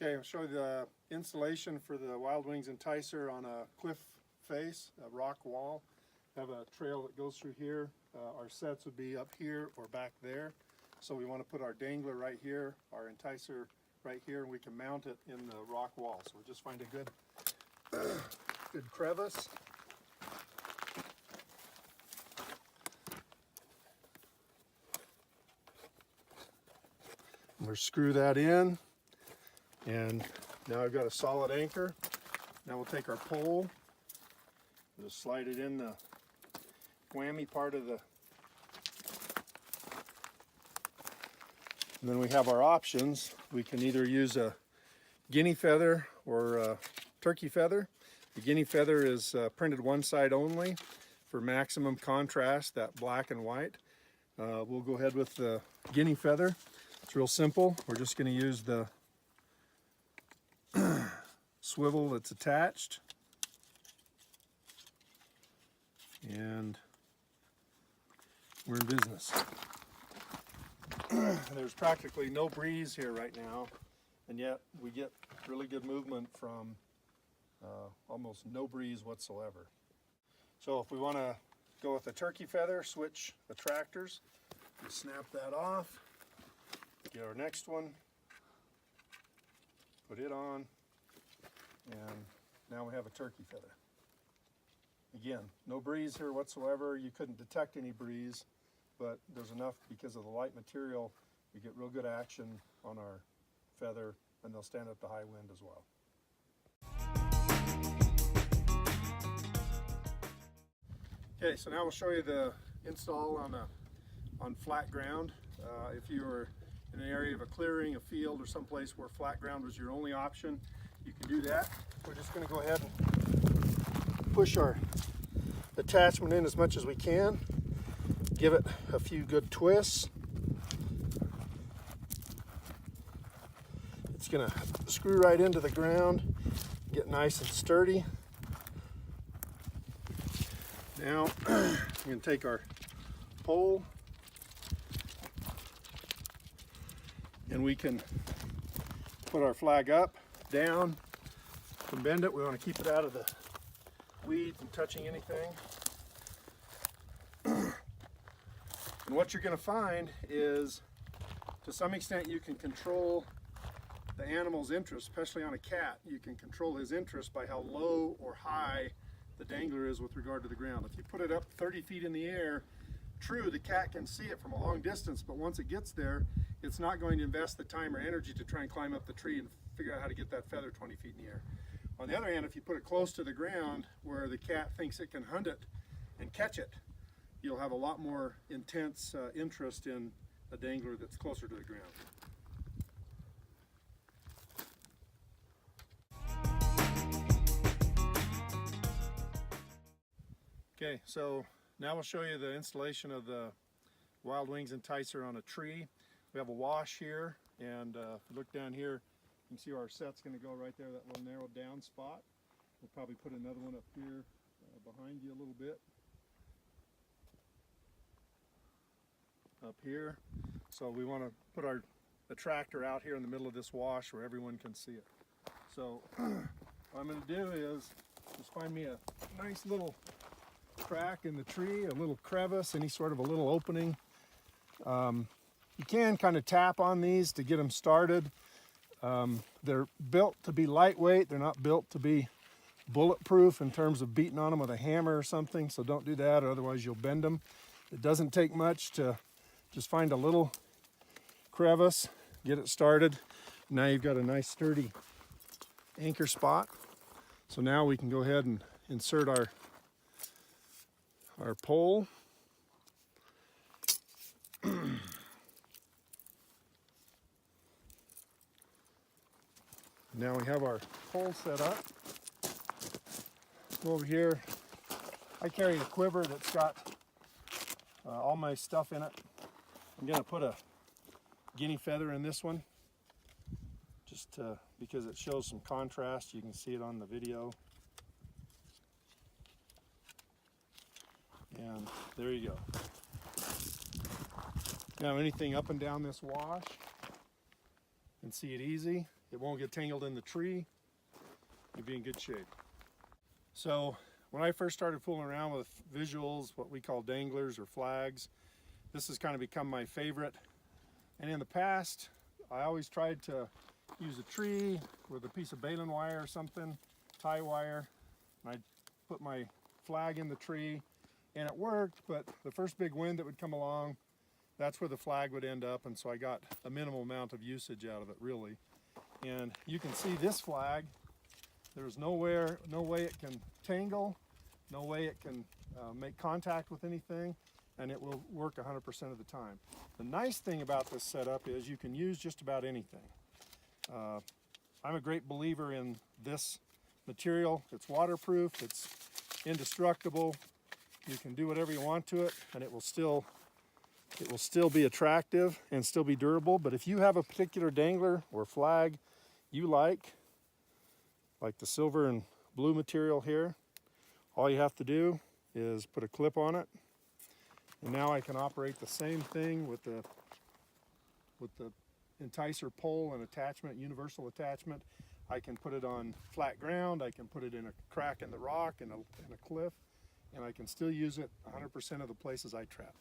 Okay, I'll show you the installation for the Wild Wings Enticer on a cliff face, a rock wall. Have a trail that goes through here. Our sets would be up here or back there. So we want to put our dangler right here, our Enticer right here, and we can mount it in the rock wall. So we'll just find a good crevice. We'll screw that in, and now I've got a solid anchor. Now we'll take our pole, just slide it in the whammy part of the, and then we have our options. We can either use a guinea feather or a turkey feather. The guinea feather is printed one side only for maximum contrast, that black and white. We'll go ahead with the guinea feather. It's real simple. We're just going to use the swivel that's attached, and we're in business. There's practically no breeze here right now, and yet we get really good movement from almost no breeze whatsoever. So if we want to go with the turkey feather, switch attractors, we snap that off, get our next one, put it on, and now we have a turkey feather. Again, no breeze here whatsoever. You couldn't detect any breeze, but there's enough because of the light material. We get real good action on our feather, and they'll stand up to high wind as well. Okay, so now we'll show you the install on flat ground. If you were in an area of a clearing, a field, or someplace where flat ground was your only option, you can do that. We're just going to go ahead and push our attachment in as much as we can. Give it a few good twists. It's going to screw right into the ground, get nice and sturdy. Now we're going to take our pole, and we can put our flag up, down, and bend it. We want to keep it out of the weeds and touching anything. And what you're going to find is, to some extent, you can control the animal's interest, especially on a cat. You can control his interest by how low or high the dangler is with regard to the ground. If you put it up 30 feet in the air, true, the cat can see it from a long distance, but once it gets there, it's not going to invest the time or energy to try and climb up the tree and figure out how to get that feather 20 feet in the air. On the other hand, if you put it close to the ground where the cat thinks it can hunt it and catch it, you'll have a lot more intense interest in a dangler that's closer to the ground. Okay, so now we'll show you the installation of the Wild Wings Enticer on a tree. We have a wash here, and if you look down here, you can see our set's going to go right there, that little narrow down spot. We'll probably put another one up here behind you a little bit. Up here. So we want to put our attractor out here in the middle of this wash where everyone can see it. So what I'm going to do is just find me a nice little crack in the tree, a little crevice, any sort of a little opening. You can kind of tap on these to get them started. They're built to be lightweight. They're not built to be bulletproof in terms of beating on them with a hammer or something, so don't do that, or otherwise you'll bend them. It doesn't take much to just find a little crevice, get it started. Now you've got a nice sturdy anchor spot. So now we can go ahead and insert our pole. Now we have our pole set up. Go over here. I carry a quiver that's got all my stuff in it. I'm going to put a guinea feather in this one, just because it shows some contrast. You can see it on the video. And there you go. Now anything up and down this wash, and see it easy. it won't get tangled in the tree. You'll be in good shape. So when I first started fooling around with visuals, what we call danglers or flags, this has kind of become my favorite. And in the past, I always tried to use a tree with a piece of baling wire or something, tie wire, and I'd put my flag in the tree, and it worked, but the first big wind that would come along, that's where the flag would end up, and so I got a minimal amount of usage out of it, really. And you can see this flag, there's no way it can tangle, no way it can make contact with anything, and it will work 100% of the time. The nice thing about this setup is you can use just about anything. I'm a great believer in this material. It's waterproof, it's indestructible. You can do whatever you want to it, and it will still be attractive and still be durable. But if you have a particular dangler or flag you like the silver and blue material here, all you have to do is put a clip on it. And now I can operate the same thing with the Enticer pole and attachment, universal attachment. I can put it on flat ground, I can put it in a crack in the rock, in a cliff, and I can still use it 100% of the places I trap.